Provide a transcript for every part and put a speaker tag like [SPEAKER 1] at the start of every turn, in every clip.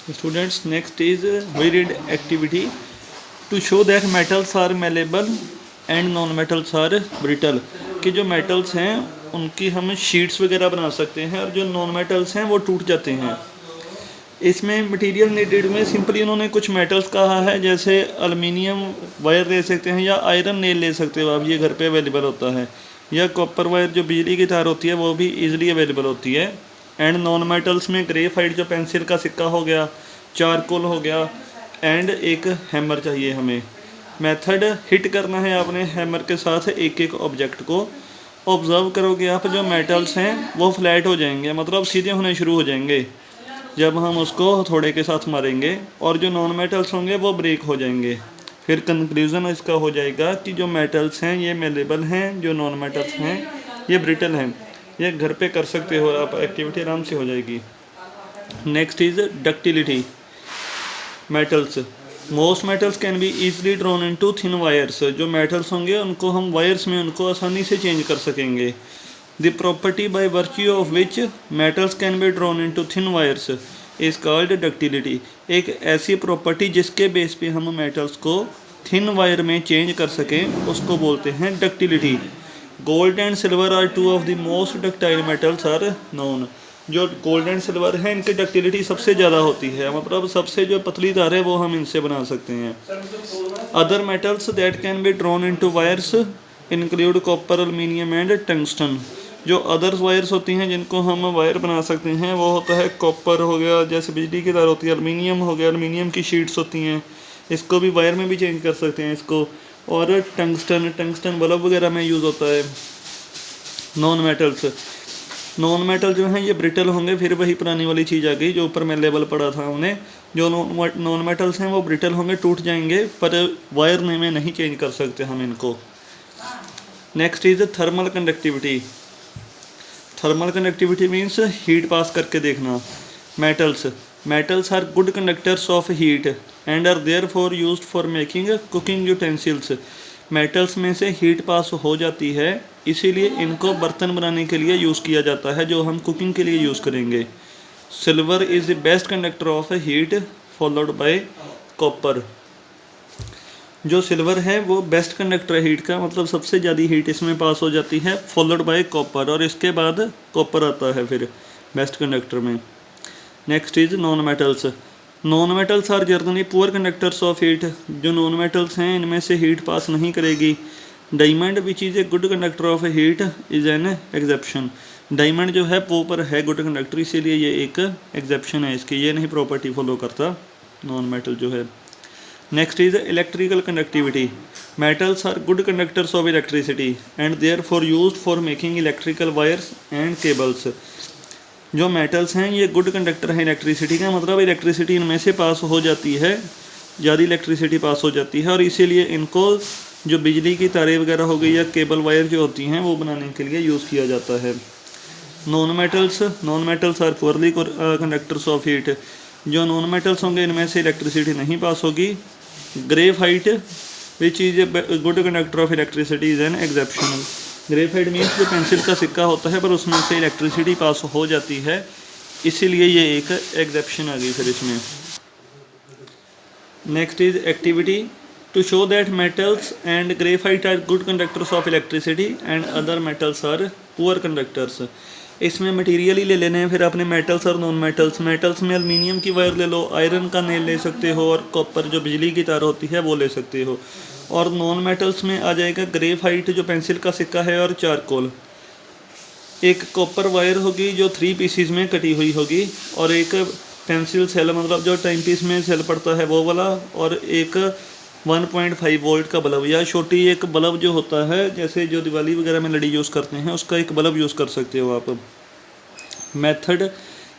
[SPEAKER 1] Students, next is we read activity to show that metals are malleable and non metals are brittle। कि जो metals हैं उनकी हम sheets वगैरह बना सकते हैं और जो नॉन मेटल्स हैं वो टूट जाते हैं। इसमें मटेरियल नीडेड में सिंपली उन्होंने कुछ मेटल्स कहा है, जैसे अलमिनियम वायर ले सकते हैं या आयरन नेल ले सकते हो आप, ये घर पे अवेलेबल होता है, या कॉपर वायर जो बिजली की तार होती है वो भी ईजिली अवेलेबल होती है। एंड नॉन मेटल्स में ग्रेफाइट जो पेंसिल का सिक्का हो गया, चारकोल हो गया, एंड एक हैमर चाहिए हमें। मेथड हिट करना है आपने हैमर के साथ एक एक ऑब्जेक्ट को। ऑब्जर्व करोगे आप, जो मेटल्स हैं वो फ्लैट हो जाएंगे, मतलब सीधे होने शुरू हो जाएंगे जब हम उसको हथौड़े के साथ मारेंगे, और जो नॉन मेटल्स होंगे वो ब्रेक हो जाएंगे। फिर कंक्लूज़न इसका हो जाएगा कि जो मेटल्स हैं ये मेलेबल हैं, जो नॉन मेटल्स हैं ये ब्रिटल हैं। ये घर पे कर सकते हो आप, एक्टिविटी आराम से हो जाएगी। Next is ductility metals. Most metals can be easily drawn into thin wires. जो मेटल्स होंगे उनको हम वायर्स में उनको आसानी से चेंज कर सकेंगे। The property by virtue of which metals can be drawn into thin wires is called ductility. एक ऐसी प्रॉपर्टी जिसके बेस पे हम मेटल्स को थिन वायर में चेंज कर सकें उसको बोलते हैं ductility. Gold and silver are two of the most ductile metals are known. जो गोल्ड एंड सिल्वर है इनकी डक्टिलिटी सबसे ज़्यादा होती है, मतलब सबसे जो पतली तार है वो हम इनसे बना सकते हैं। Other metals that can be drawn into wires include copper, aluminium and tungsten. जो अदर्स वायर्स होती हैं जिनको हम वायर बना सकते हैं वो होता है कॉपर हो गया, जैसे बिजली की तार होती है, एल्युमिनियम हो गया, एल्युमिनियम की शीट्स होती हैं, इसको भी वायर में भी चेंज कर सकते हैं इसको, और टंगस्टन बल्ब वगैरह में यूज़ होता है। नॉन मेटल जो हैं ये ब्रिटल होंगे, फिर वही पुरानी वाली चीज़ आ गई जो ऊपर में लेवल पड़ा था हमने। जो नॉन मेटल्स हैं वो ब्रिटल होंगे, टूट जाएंगे, पर वायर में नहीं चेंज कर सकते हम इनको। Next is thermal conductivity. Thermal conductivity means heat pass करके देखना। Metals are good conductors of heat and are therefore use for making cooking utensils. Metals में से हीट पास हो जाती है, इसीलिए इनको बर्तन बनाने के लिए यूज़ किया जाता है जो हम कुकिंग के लिए यूज़ करेंगे। Silver is the best conductor of heat followed by copper. जो सिल्वर है वो बेस्ट कंडक्टर है हीट का, मतलब सबसे ज़्यादा हीट इसमें पास हो जाती है, फॉलोड बाय कॉपर, और इसके बाद कॉपर आता है फिर बेस्ट कंडक्टर में। Next is non metals. Non metals are generally poor conductors of heat. जो नॉन मेटल्स हैं इनमें से हीट पास नहीं करेगी। Diamond which is a good conductor of heat is an exception. Diamond जो है वो पर है गुड कंडक्टर, इसीलिए ये एक एक्सेप्शन है इसकी, ये नहीं प्रॉपर्टी फॉलो करता नॉन मेटल जो है। Next is electrical conductivity. Metals are good conductors of electricity and therefore use for making electrical wires and cables. जो मेटल्स हैं ये गुड कंडक्टर हैं इलेक्ट्रिसिटी का, मतलब इलेक्ट्रिसिटी इनमें से पास हो जाती है, ज़्यादा इलेक्ट्रिसिटी पास हो जाती है, और इसीलिए इनको जो बिजली की तारें वगैरह हो गई या केबल वायर जो होती हैं वो बनाने के लिए यूज़ किया जाता है। Non metals are poorly conductors of heat. जो नॉन मेटल्स होंगे इनमें से इलेक्ट्रिसिटी नहीं पास होगी। Graphite which is a good conductor of electricity is an exceptional. Graphite means जो पेंसिल का सिक्का होता है पर उसमें से इलेक्ट्रिसिटी पास हो जाती है, इसीलिए ये एक एक्सेप्शन आ गई फिर इसमें। Next is activity to show that metals and graphite are good conductors of electricity and other metals are poor conductors. इसमें मटेरियल ही ले लेने हैं फिर आपने मेटल्स और नॉन मेटल्स। मेटल्स में एल्युमिनियम की वायर ले लो, आयरन का नेल ले सकते हो, और कॉपर जो बिजली की तार होती है वो ले सकते हो। और नॉन मेटल्स में आ जाएगा ग्रेफाइट जो पेंसिल का सिक्का है, और चारकोल। एक कॉपर वायर होगी जो 3 पीसीज में कटी हुई होगी, और एक पेंसिल सेल मतलब जो टाइम पीस में सेल पड़ता है वो वाला, और एक 1.5 वोल्ट का बल्ब, या छोटी एक बल्ब जो होता है जैसे जो दिवाली वगैरह में लड़ी यूज़ करते हैं उसका एक बल्ब यूज़ कर सकते हो आप। Method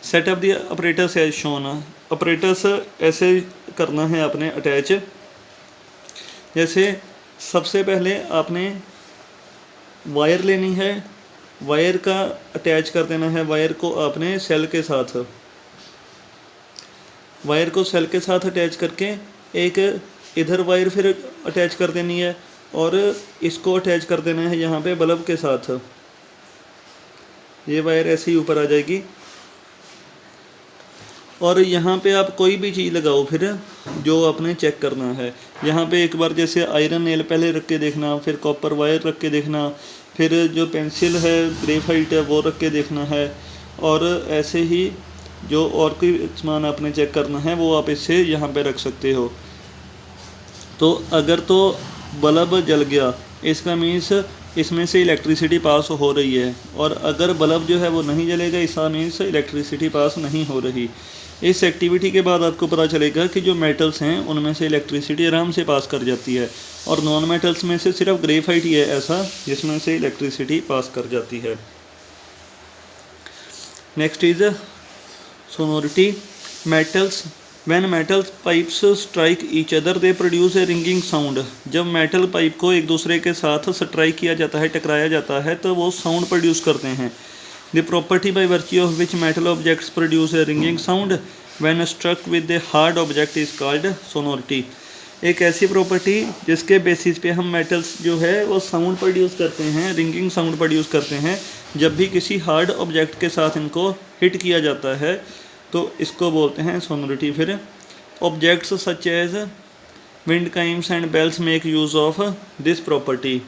[SPEAKER 1] setup the operators as shown. Operators ऐसे करना है आपने अटैच। जैसे सबसे पहले आपने वायर लेनी है, वायर का अटैच कर देना है, वायर को आपने सेल के साथ, वायर को सेल के साथ अटैच करके एक इधर वायर फिर अटैच कर देनी है, और इसको अटैच कर देना है यहाँ पे बल्ब के साथ। ये वायर ऐसे ही ऊपर आ जाएगी, और यहाँ पे आप कोई भी चीज़ लगाओ फिर जो आपने चेक करना है। यहाँ पे एक बार जैसे आयरन नेल पहले रख के देखना, फिर कॉपर वायर रख के देखना, फिर जो पेंसिल है ग्रेफाइट है वो रख के देखना है, और ऐसे ही जो और कोई सामान आपने चेक करना है वो आप इससे यहाँ पे रख सकते हो। तो अगर तो बल्ब जल गया इसका मीन्स इसमें से इलेक्ट्रिसिटी पास हो रही है, और अगर बल्ब जो है वो नहीं जलेगा इसका मीन्स इलेक्ट्रिसिटी पास नहीं हो रही। इस एक्टिविटी के बाद आपको पता चलेगा कि जो मेटल्स हैं उनमें से इलेक्ट्रिसिटी आराम से पास कर जाती है, और नॉन मेटल्स में से सिर्फ ग्रेफाइट ही है ऐसा जिसमें से इलेक्ट्रिसिटी पास कर जाती है। Next is sonority. Metals when metal pipes strike each other they produce a ringing sound. जब मेटल पाइप को एक दूसरे के साथ स्ट्राइक किया जाता है, टकराया जाता है, तो वो साउंड प्रोड्यूस करते हैं। The property by virtue of which metal objects produce a ringing sound when struck with a hard object is called sonority. एक ऐसी प्रॉपर्टी जिसके बेसिस पे हम मेटल्स जो है वो साउंड प्रोड्यूस करते हैं, रिंगिंग साउंड प्रोड्यूस करते हैं, जब भी किसी हार्ड ऑब्जेक्ट के साथ इनको हिट किया जाता है तो इसको बोलते हैं सोनोरिटी। फिर objects such as wind chimes and bells make use of this property.